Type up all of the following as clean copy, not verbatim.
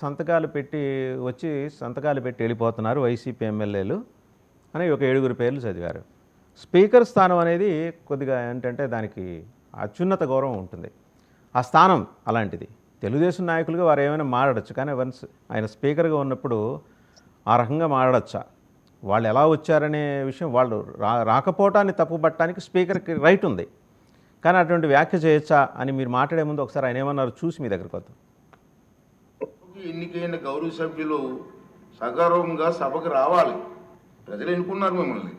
సంతకాలు పెట్టి సంతకాలు పెట్టి వెళ్ళిపోతున్నారు వైసీపీ ఎమ్మెల్యేలు అని ఒక 7 పేర్లు చదివారు. స్పీకర్ స్థానం అనేది కొద్దిగా ఏంటంటే దానికి అత్యున్నత గౌరవం ఉంటుంది. ఆ స్థానం అలాంటిది. తెలుగుదేశం నాయకులుగా వారు ఏమైనా మాట్లాడచ్చు, కానీ వన్స్ ఆయన స్పీకర్గా ఉన్నప్పుడు ఆ రకంగా మాట్లాడచ్చా? వాళ్ళు ఎలా వచ్చారనే విషయం, వాళ్ళు రాకపోవటాన్ని తప్పుపట్టడానికి స్పీకర్కి రైట్ ఉంది, కానీ అటువంటి వ్యాఖ్య చేయొచ్చా అని మీరు మాట్లాడే ముందు ఒకసారి ఆయన ఏమన్నారు చూసి మీ దగ్గరకు వద్దాం. ఎన్నికైన గౌరవ సభ్యులు సగౌరవంగా సభకు రావాలి. ప్రజలు ఎన్నుకున్నారు మిమ్మల్ని,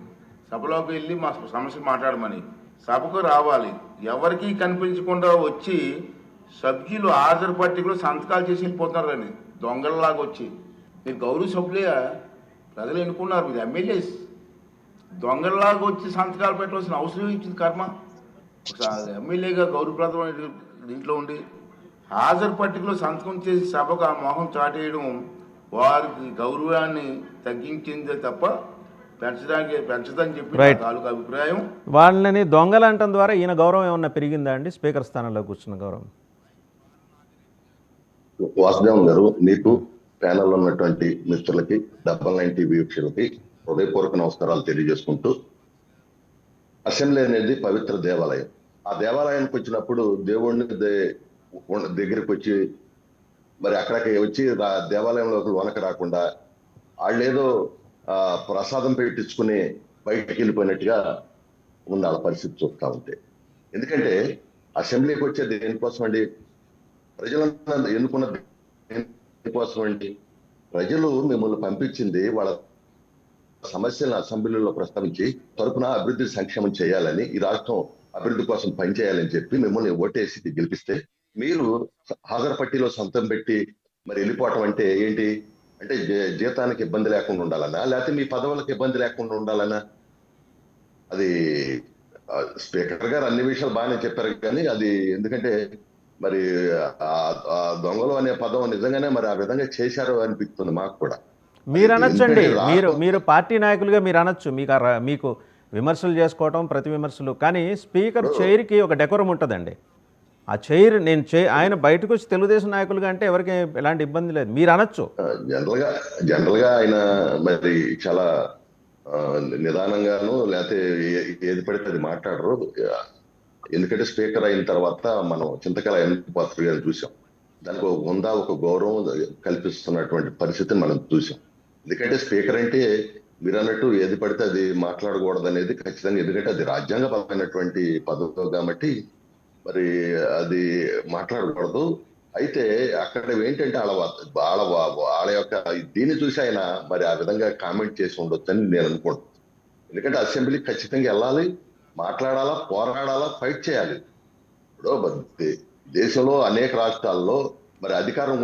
సభలోకి వెళ్ళి మా సమస్య మాట్లాడమని. సభకు రావాలి. ఎవరికి కనిపించకుండా వచ్చి సభ్యులు హాజరు పట్టికలో సంతకాలు చేసి వెళ్ళిపోతున్నారని దొంగలలాగా వచ్చి. మీరు గౌరవ సభ్యులే, ప్రజలు ఎన్నుకున్నారు, మీరు ఎమ్మెల్యేస్. దొంగలలాగా వచ్చి సంతకాలు పెట్టవలసిన అవసరం ఇచ్చింది కర్మ. ఎమ్మెల్యేగా గౌరవప్రదమైన దీంట్లో ఉండి హాజరు పట్టికలో సంతకం చేసి సభకు ఆ మొహం చాటేయడం వారికి గౌరవాన్ని తగ్గించిందే తప్ప పెంచదని చెప్పి తాలూకు అభిప్రాయం. వాళ్ళని దొంగలు అంటం ద్వారా ఈయన గౌరవం ఏమన్నా పెరిగిందా అండి? స్పీకర్ స్థానంలో కూర్చున్న గౌరవం. వాసుదేవం గారు, మీకు ప్యానల్లో ఉన్నటువంటి మిత్రులకి, 99 టీవీ వీక్షకులకి హృదయపూర్వక నమస్కారాలు తెలియజేసుకుంటూ, అసెంబ్లీ అనేది పవిత్ర దేవాలయం. ఆ దేవాలయానికి వచ్చినప్పుడు దేవుడిని దగ్గరికి వచ్చి మరి అక్కడికి వచ్చి దేవాలయంలోకి వనక రాకుండా వాళ్ళేదో ప్రసాదం పెట్టించుకుని బయటికి వెళ్ళిపోయినట్టుగా ఉండాలి పరిస్థితి చూస్తూ ఉంటే. ఎందుకంటే అసెంబ్లీకి వచ్చేది దేనికోసం అండి? ప్రజలంతా ఎన్నుకున్న దేనికోసం అండి? ప్రజలు మిమ్మల్ని పంపించింది వాళ్ళ సమస్యలను అసెంబ్లీలో ప్రస్తావించి తరపున అభివృద్ధి సంక్షేమం చేయాలని, ఈ రాష్ట్రం అభివృద్ధి కోసం పనిచేయాలని చెప్పి మిమ్మల్ని ఓటేసి గెలిపిస్తే మీరు హాజరు పట్టిలో సంతకం పెట్టి మరి వెళ్ళిపోవటం అంటే ఏంటి? అంటే జీతానికి ఇబ్బంది లేకుండా ఉండాలన్నా, లేకపోతే మీ పదవులకు ఇబ్బంది లేకుండా ఉండాలన్నా? అది స్పీకర్ గారు అన్ని విషయాలు బాగానే చెప్పారు, కానీ అది ఎందుకంటే మరి ఆ దొంగలు అనే పదం నిజంగానే మరి ఆ విధంగా చేశారు అనిపిస్తుంది మాకు కూడా. మీరు అనొచ్చండి, మీరు పార్టీ నాయకులుగా మీరు అనొచ్చు, మీకు విమర్శలు చేసుకోవటం, ప్రతి విమర్శలు. కానీ స్పీకర్ చైర్కి ఒక డెకోరం ఉంటుందండి. ఆ చైర్ ఆయన బయటకు వచ్చి తెలుగుదేశం నాయకులుగా అంటే ఎవరికి ఎలాంటి ఇబ్బంది లేదు, మీరు అనొచ్చు. జనరల్ గా ఆయన మరి చాలా నిదానంగాను, లేకపోతే ఏది పడితే అది మాట్లాడరు. ఎందుకంటే స్పీకర్ అయిన తర్వాత మనం చింతకాల పాత్ర గారిని చూసాం. దానికి ఒక గౌరవం కల్పిస్తున్నటువంటి పరిస్థితిని మనం చూసాం. ఎందుకంటే స్పీకర్ అంటే మీరు అన్నట్టు ఏది పడితే అది మాట్లాడకూడదు అనేది ఖచ్చితంగా, ఎందుకంటే అది రాజ్యాంగపరమైనటువంటి పదవి కాబట్టి మరి అది మాట్లాడకూడదు. అయితే అక్కడ ఏంటంటే వాళ్ళ యొక్క దీన్ని చూసి ఆయన మరి ఆ విధంగా కామెంట్ చేసి ఉండొచ్చు అని నేను అనుకుంటున్నాను. ఎందుకంటే అసెంబ్లీ ఖచ్చితంగా వెళ్ళాలి, మాట్లాడాలా, పోరాడాలా, ఫైట్ చేయాలి. ఇప్పుడు దేశంలో అనేక రాష్ట్రాల్లో మరి అధికారం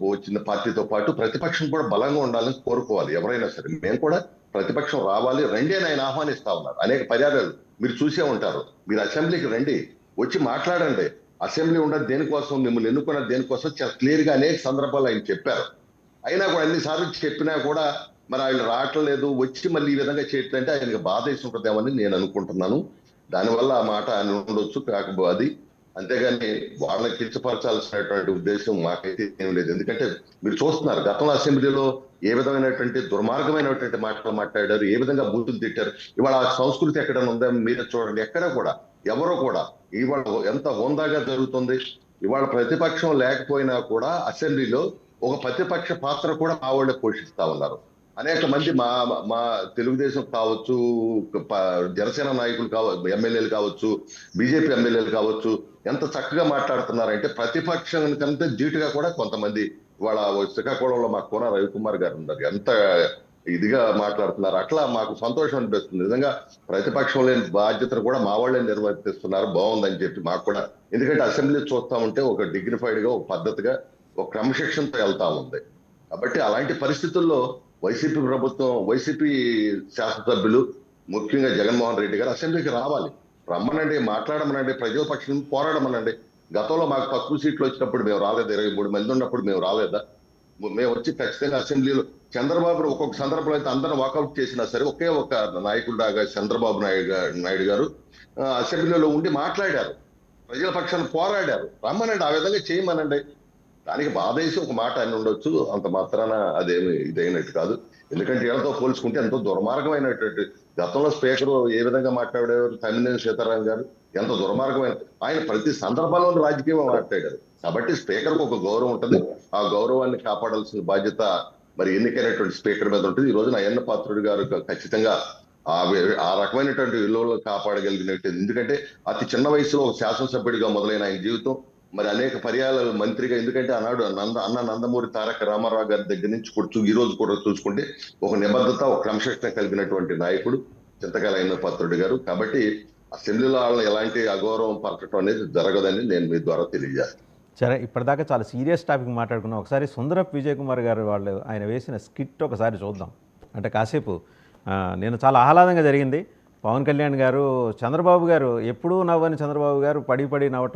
వచ్చిన పార్టీతో పాటు ప్రతిపక్షం కూడా బలంగా ఉండాలని కోరుకోవాలి ఎవరైనా సరే. మేము కూడా ప్రతిపక్షం రావాలి, రండి అని ఆయన ఆహ్వానిస్తా ఉన్నారు. అనేక పర్యాయాలు మీరు చూసే ఉంటారు. మీరు అసెంబ్లీకి రండి, వచ్చి మాట్లాడండి. అసెంబ్లీ ఉండదు దేనికోసం, మిమ్మల్ని ఎన్నుకున్న దేనికోసం చాలా క్లియర్ గా అనేక సందర్భాలు ఆయన చెప్పారు. అయినా కూడా అన్నిసార్లు చెప్పినా కూడా మరి ఆయన రావట్లేదు, వచ్చి మళ్ళీ ఈ విధంగా చేయట్లంటే ఆయనకి బాధ వేసి ఉంటుందేమని నేను అనుకుంటున్నాను. దానివల్ల ఆ మాట ఆయన ఉండొచ్చు, కాకపోతే అది అంతేగాని వాళ్ళని కించపరచాల్సినటువంటి ఉద్దేశం మాకైతే ఏం లేదు. ఎందుకంటే మీరు చూస్తున్నారు గతంలో అసెంబ్లీలో ఏ విధమైనటువంటి దుర్మార్గమైనటువంటి మాటలు మాట్లాడారు, ఏ విధంగా బూతులు తిట్టారు. ఇవాళ ఆ సంస్కృతి ఎక్కడ ఉందా మీరే చూడండి. ఎక్కడ కూడా ఎవరో కూడా ఇవాళ ఎంత హోందాగా జరుగుతుంది. ఇవాళ ప్రతిపక్షం లేకపోయినా కూడా అసెంబ్లీలో ఒక ప్రతిపక్ష పాత్ర కూడా మా వాళ్ళే పోషిస్తా ఉన్నారు. అనేక మంది మా తెలుగుదేశం కావచ్చు, జనసేన నాయకులు కావచ్చు, ఎమ్మెల్యేలు కావచ్చు, బీజేపీ ఎమ్మెల్యేలు కావచ్చు, ఎంత చక్కగా మాట్లాడుతున్నారంటే ప్రతిపక్షం కంటే ధీటుగా కూడా కొంతమంది ఇవాళ శ్రీకాకుళంలో మా కోన రవికుమార్ గారు ఉన్నారు, ఎంత ఇదిగా మాట్లాడుతున్నారు. అట్లా మాకు సంతోషం అనిపిస్తుంది. నిజంగా ప్రతిపక్షం లేని బాధ్యతను కూడా మా వాళ్ళే నిర్వర్తిస్తున్నారు, బాగుందని చెప్పి మాకు కూడా. ఎందుకంటే అసెంబ్లీ చూస్తా ఉంటే ఒక డిగ్నిఫైడ్ గా, ఒక పద్ధతిగా, ఒక క్రమశిక్షణతో వెళ్తా ఉంది. కాబట్టి అలాంటి పరిస్థితుల్లో వైసీపీ ప్రభుత్వం, వైసీపీ శాసనసభ్యులు, ముఖ్యంగా జగన్మోహన్ రెడ్డి గారు అసెంబ్లీకి రావాలి, రమ్మనండి, మాట్లాడమనండి, ప్రజల పక్షం పోరాడమనండి. గతంలో మాకు తక్కువ సీట్లు వచ్చినప్పుడు మేము రాలేదా? 23 మంది ఉన్నప్పుడు మేము రాలేదా? మేము వచ్చి ఖచ్చితంగా అసెంబ్లీలో చంద్రబాబు ఒక్కొక్క సందర్భంలో అయితే అందరూ వాకౌట్ చేసినా సరే ఒకే ఒక నాయకుడిగా చంద్రబాబు నాయుడు గారు అసెంబ్లీలో ఉండి మాట్లాడారు, ప్రజల పక్షాన్ని పోరాడారు. రమ్మనండి, ఆ విధంగా చేయమనండి. దానికి బాధేసి ఒక మాట అని ఉండొచ్చు, అంత మాత్రాన అదేమి ఇదైనట్టు కాదు. ఎందుకంటే వీళ్ళతో పోల్చుకుంటే ఎంతో దుర్మార్గమైనటువంటి, గతంలో స్పీకర్ ఏ విధంగా మాట్లాడేవారు తమ్మినేని సీతారాం గారు, ఎంత దుర్మార్గమైన, ఆయన ప్రతి సందర్భంలో రాజకీయం మాట్లాడారు. కాబట్టి స్పీకర్కు ఒక గౌరవం ఉంటుంది, ఆ గౌరవాన్ని కాపాడాల్సిన బాధ్యత మరి ఎన్నికైనటువంటి స్పీకర్ మీద ఉంటుంది. ఈ రోజున అయ్యన్న పాత్రుడు గారు ఖచ్చితంగా ఆ రకమైనటువంటి విలువలను కాపాడగలిగినట్టు. ఎందుకంటే అతి చిన్న వయసులో ఒక శాసనసభ్యుడిగా మొదలైన ఆయన జీవితం, మరి అనేక పర్యాయాలు మంత్రిగా, ఎందుకంటే ఆనాడు అన్న నందమూరి తారక రామారావు గారి దగ్గర నుంచి కూర్చు ఈ రోజు కూడా చూసుకుంటే ఒక నిబద్ధత, ఒక క్రమశిక్షణ కలిగినటువంటి నాయకుడు చింతకాయల అయ్యన్న పాత్రుడు గారు. కాబట్టి అసెంబ్లీలో వాళ్ళని ఎలాంటి అగౌరవం పరచడం అనేది జరగదని నేను మీ ద్వారా తెలియజేస్తాను. సరే, ఇప్పటిదాకా చాలా సీరియస్ టాపిక్ మాట్లాడుకున్నాం. ఒకసారి సుందరపు విజయ్ కుమార్ గారు వాళ్ళు ఆయన వేసిన స్కిట్ ఒకసారి చూద్దాం. అంటే కాసేపు నేను చాలా ఆహ్లాదంగా జరిగింది. పవన్ కళ్యాణ్ గారు, చంద్రబాబు గారు, ఎప్పుడూ నవ్వని చంద్రబాబు గారు పడి నవ్వటం